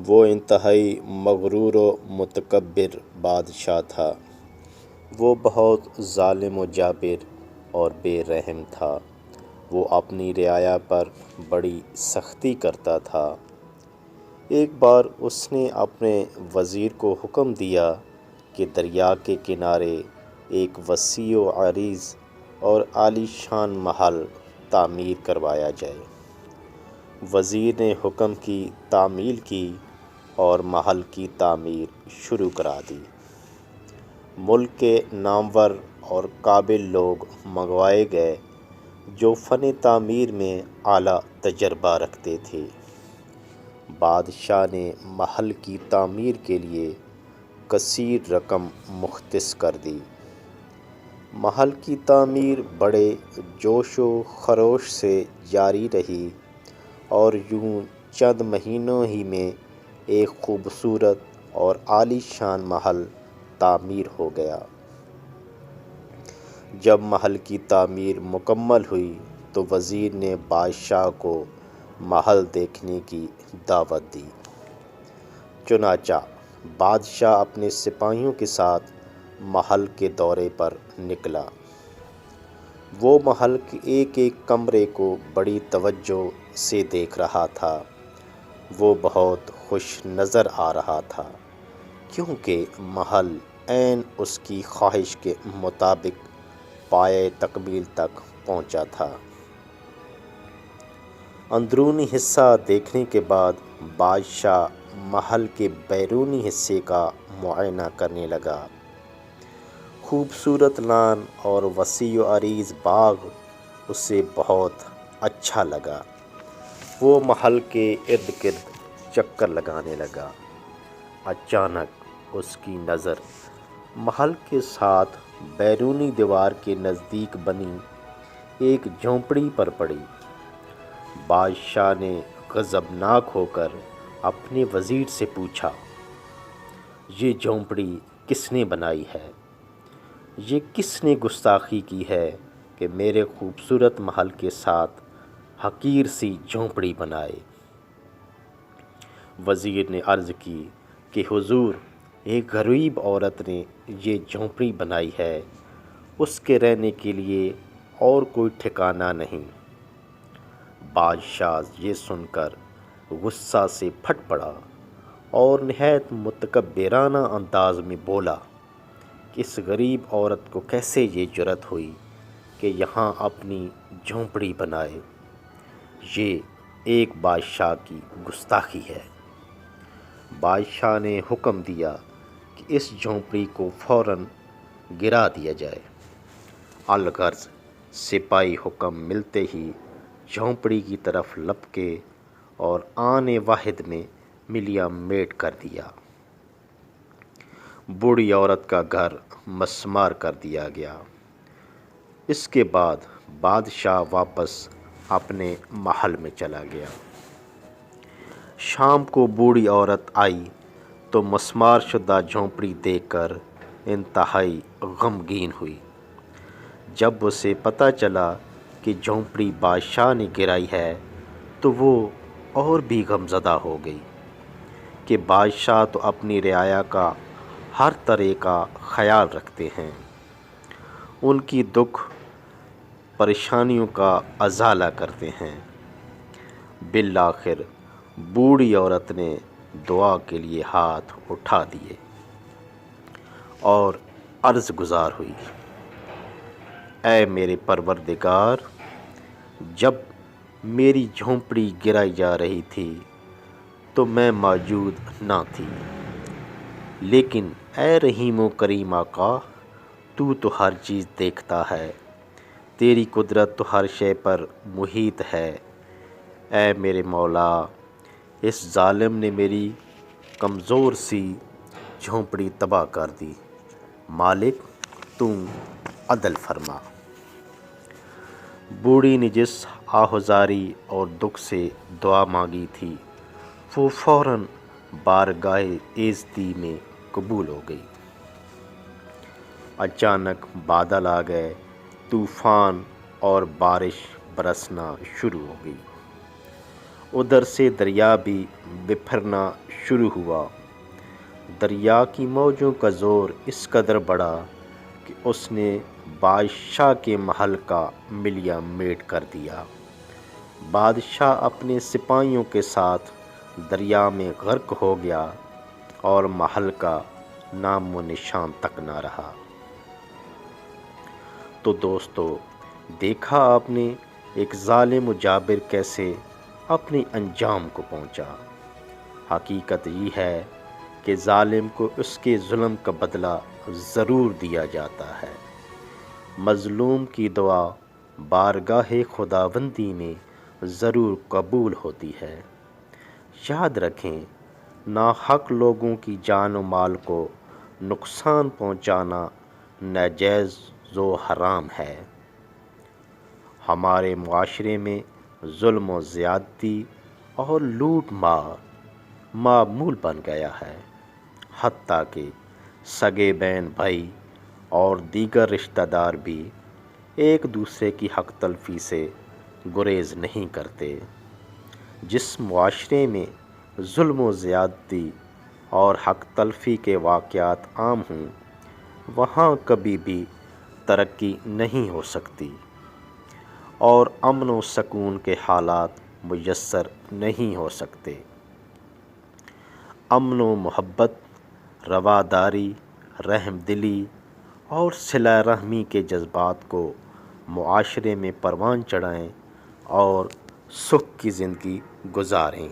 وہ انتہائی مغرور و متکبر بادشاہ تھا۔ وہ بہت ظالم و جابر اور بے رحم تھا۔ وہ اپنی رعایا پر بڑی سختی کرتا تھا۔ ایک بار اس نے اپنے وزیر کو حکم دیا کہ دریا کے کنارے ایک وسیع و عریض اور عالی شان محل تعمیر کروایا جائے۔ وزیر نے حکم کی تعمیل کی اور محل کی تعمیر شروع کرا دی۔ ملک کے نامور اور قابل لوگ منگوائے گئے جو فن تعمیر میں اعلیٰ تجربہ رکھتے تھے۔ بادشاہ نے محل کی تعمیر کے لیے کثیر رقم مختص کر دی۔ محل کی تعمیر بڑے جوش و خروش سے جاری رہی اور یوں چند مہینوں ہی میں ایک خوبصورت اور عالی شان محل تعمیر ہو گیا۔ جب محل کی تعمیر مکمل ہوئی تو وزیر نے بادشاہ کو محل دیکھنے کی دعوت دی۔ چنانچہ بادشاہ اپنے سپاہیوں کے ساتھ محل کے دورے پر نکلا۔ وہ محل کے ایک ایک کمرے کو بڑی توجہ سے دیکھ رہا تھا۔ وہ بہت خوش نظر آ رہا تھا کیونکہ محل عین اس کی خواہش کے مطابق پایۂ تکمیل تک پہنچا تھا۔ اندرونی حصہ دیکھنے کے بعد بادشاہ محل کے بیرونی حصے کا معائنہ کرنے لگا۔ خوبصورت لان اور وسیع و عریض باغ اسے بہت اچھا لگا۔ وہ محل کے ارد گرد چکر لگانے لگا۔ اچانک اس کی نظر محل کے ساتھ بیرونی دیوار کے نزدیک بنی ایک جھونپڑی پر پڑی۔ بادشاہ نے غضبناک ہو کر اپنے وزیر سے پوچھا، یہ جھونپڑی کس نے بنائی ہے؟ یہ کس نے گستاخی کی ہے کہ میرے خوبصورت محل کے ساتھ حقیر سی جھونپڑی بنائے؟ وزیر نے عرض کی کہ حضور، ایک غریب عورت نے یہ جھونپڑی بنائی ہے، اس کے رہنے کے لیے اور کوئی ٹھکانہ نہیں۔ بادشاہ یہ سن کر غصہ سے پھٹ پڑا اور نہایت متکبرانہ انداز میں بولا کہ اس غریب عورت کو کیسے یہ جرأت ہوئی کہ یہاں اپنی جھونپڑی بنائے؟ یہ ایک بادشاہ کی گستاخی ہے۔ بادشاہ نے حکم دیا کہ اس جھونپڑی کو فوراً گرا دیا جائے۔ الغرض سپاہی حکم ملتے ہی جھونپڑی کی طرف لپکے اور آن واحد میں ملیاں میٹ کر دیا۔ بوڑھی عورت کا گھر مسمار کر دیا گیا۔ اس کے بعد بادشاہ واپس اپنے محل میں چلا گیا۔ شام کو بوڑھی عورت آئی تو مسمار شدہ جھونپڑی دیکھ کر انتہائی غمگین ہوئی۔ جب اسے پتہ چلا کہ جھونپڑی بادشاہ نے گرائی ہے تو وہ اور بھی غمزدہ ہو گئی کہ بادشاہ تو اپنی رعایا کا ہر طرح کا خیال رکھتے ہیں، ان کی دکھ پریشانیوں کا ازالہ کرتے ہیں۔ بالآخر بوڑھی عورت نے دعا کے لیے ہاتھ اٹھا دیے اور عرض گزار ہوئی، اے میرے پروردگار، جب میری جھونپڑی گرائی جا رہی تھی تو میں موجود نہ تھی، لیکن اے رحیم و کریم آقا، تو ہر چیز دیکھتا ہے، تیری قدرت تو ہر شے پر محیط ہے۔ اے میرے مولا، اس ظالم نے میری کمزور سی جھونپڑی تباہ کر دی، مالک تو عدل فرما۔ بوڑھی نے جس آہوزاری اور دکھ سے دعا مانگی تھی وہ فوراً بارگاہ ایزدی میں قبول ہو گئی۔ اچانک بادل آ گئے، طوفان اور بارش برسنا شروع ہو گئی۔ ادھر سے دریا بھی بپھرنا شروع ہوا۔ دریا کی موجوں کا زور اس قدر بڑھا کہ اس نے بادشاہ کے محل کا ملیا میٹ کر دیا۔ بادشاہ اپنے سپاہیوں کے ساتھ دریا میں غرق ہو گیا اور محل کا نام و نشان تک نہ رہا۔ تو دوستو، دیکھا آپ نے ایک ظالم و جابر کیسے اپنے انجام کو پہنچا۔ حقیقت یہ ہے کہ ظالم کو اس کے ظلم کا بدلہ ضرور دیا جاتا ہے۔ مظلوم کی دعا بارگاہ خداوندی میں ضرور قبول ہوتی ہے۔ یاد رکھیں، ناحق لوگوں کی جان و مال کو نقصان پہنچانا ناجائز و حرام ہے۔ ہمارے معاشرے میں ظلم و زیادتی اور لوٹ مار معمول بن گیا ہے، حتیٰ کہ سگے بہن بھائی اور دیگر رشتہ دار بھی ایک دوسرے کی حق تلفی سے گریز نہیں کرتے۔ جس معاشرے میں ظلم و زیادتی اور حق تلفی کے واقعات عام ہوں، وہاں کبھی بھی ترقی نہیں ہو سکتی اور امن و سکون کے حالات میسر نہیں ہو سکتے۔ امن و محبت، رواداری، رحم دلی اور صلہ رحمی کے جذبات کو معاشرے میں پروان چڑھائیں اور سکھ کی زندگی گزاریں۔